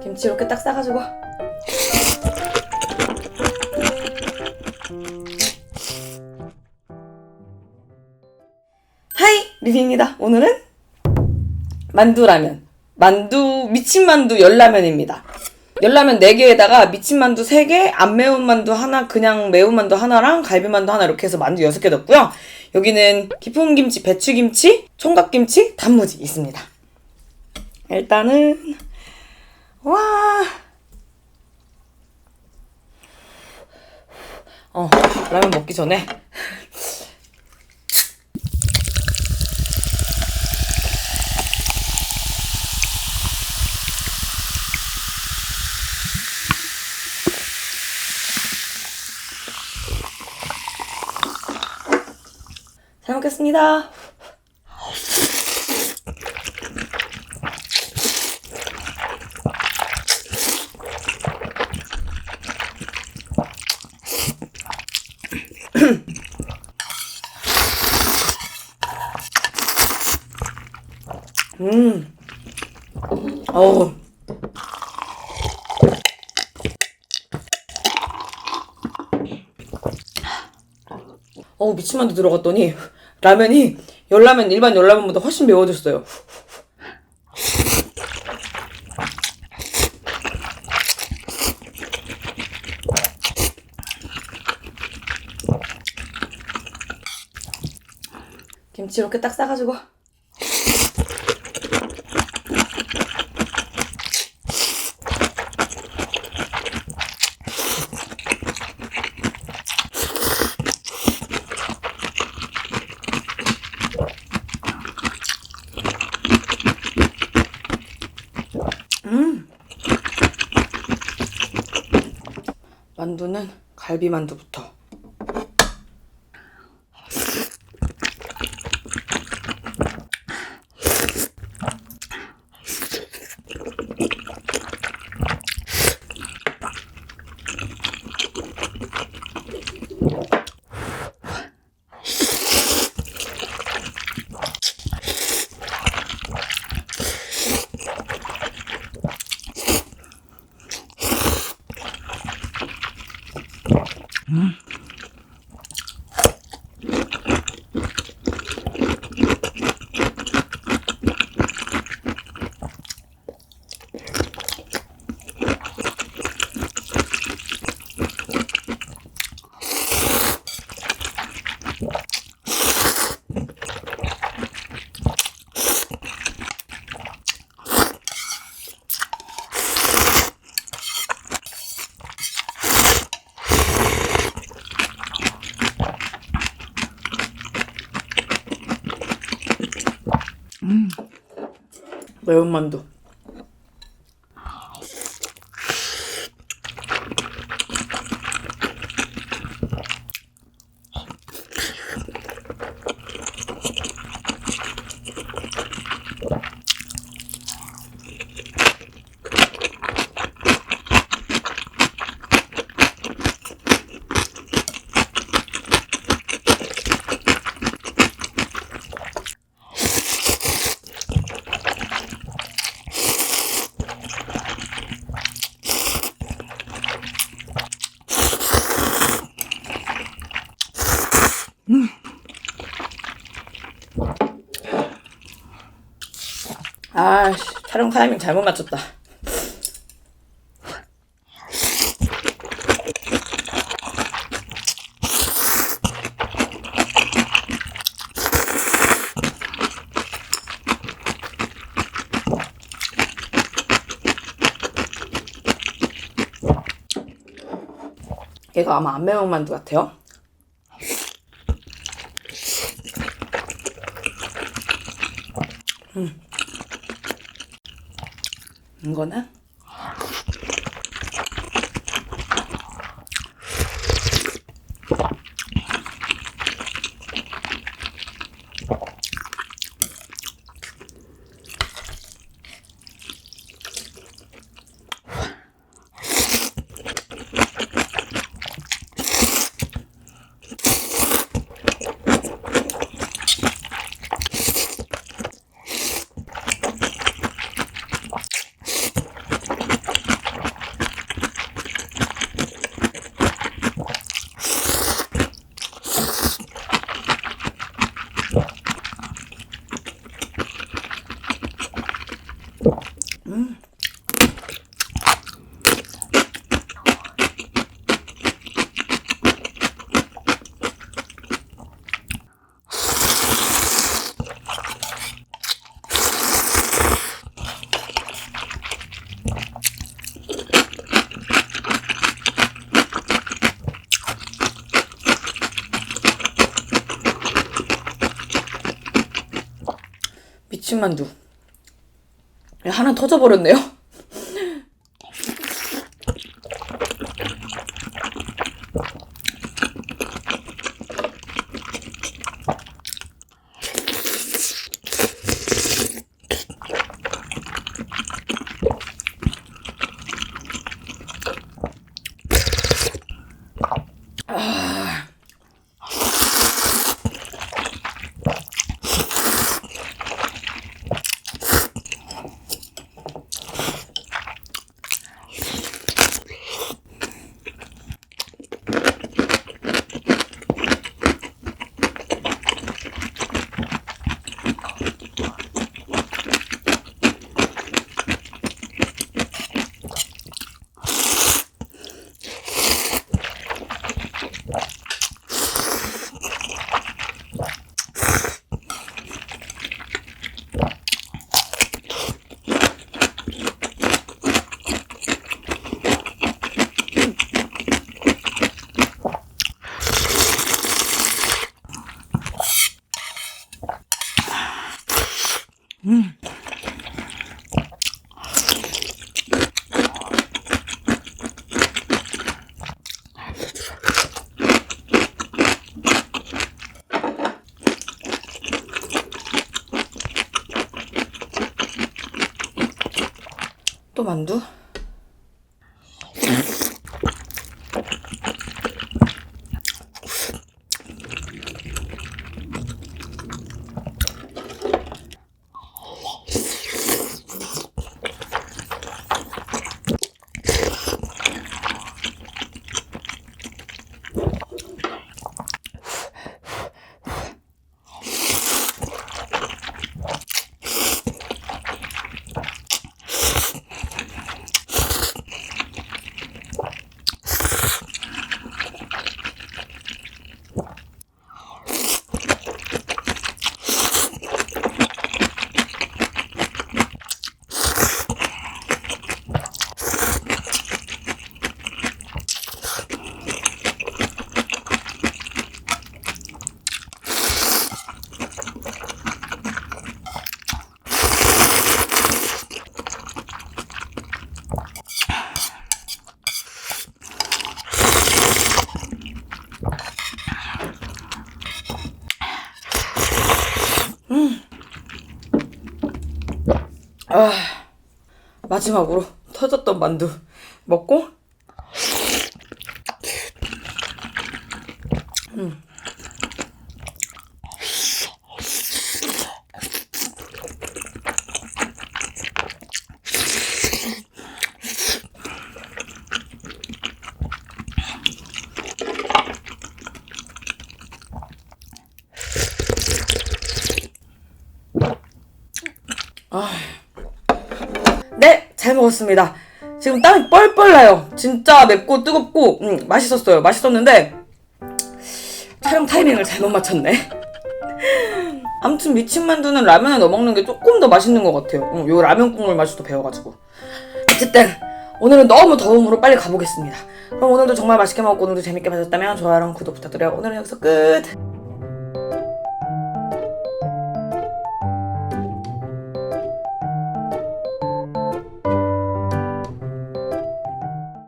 김치 이렇게 딱 싸가지고 하이 리리입니다. 오늘은 만두라면 미친 만두 열라면입니다. 열라면 4개에다가 미친 만두 3개, 안 매운 만두 하나, 그냥 매운 만두 하나랑 갈비 만두 하나 이렇게 해서 만두 6개 넣었고요. 여기는 깊은 김치, 배추김치, 총각김치, 단무지 있습니다. 일단은 와 라면 먹기 전에 잘 먹겠습니다. 어우. 미친만두 들어갔더니 라면이 일반 열라면보다 훨씬 매워졌어요. 김치 이렇게 딱 싸가지고 만두는 갈비 만두부터. 매운 만두. 촬영 타이밍 잘못 맞췄다. 얘가 아마 안 매운 만두 같아요. 이거는 미친만두 하나 터져버렸네요. 또 만두? 마지막으로 터졌던 만두 먹고 네! 잘 먹었습니다. 지금 땀이 뻘뻘 나요. 진짜 맵고 뜨겁고 맛있었어요. 맛있었는데 촬영 타이밍을 잘못 맞췄네. 아무튼 미친만두는 라면에 넣어 먹는 게 조금 더 맛있는 것 같아요. 요 라면 국물 맛이 또 배워가지고. 어쨌든 오늘은 너무 더움으로 빨리 가보겠습니다. 그럼 오늘도 정말 맛있게 먹고 오늘도 재밌게 봐주셨다면 좋아요랑 구독 부탁드려요. 오늘은 여기서 끝!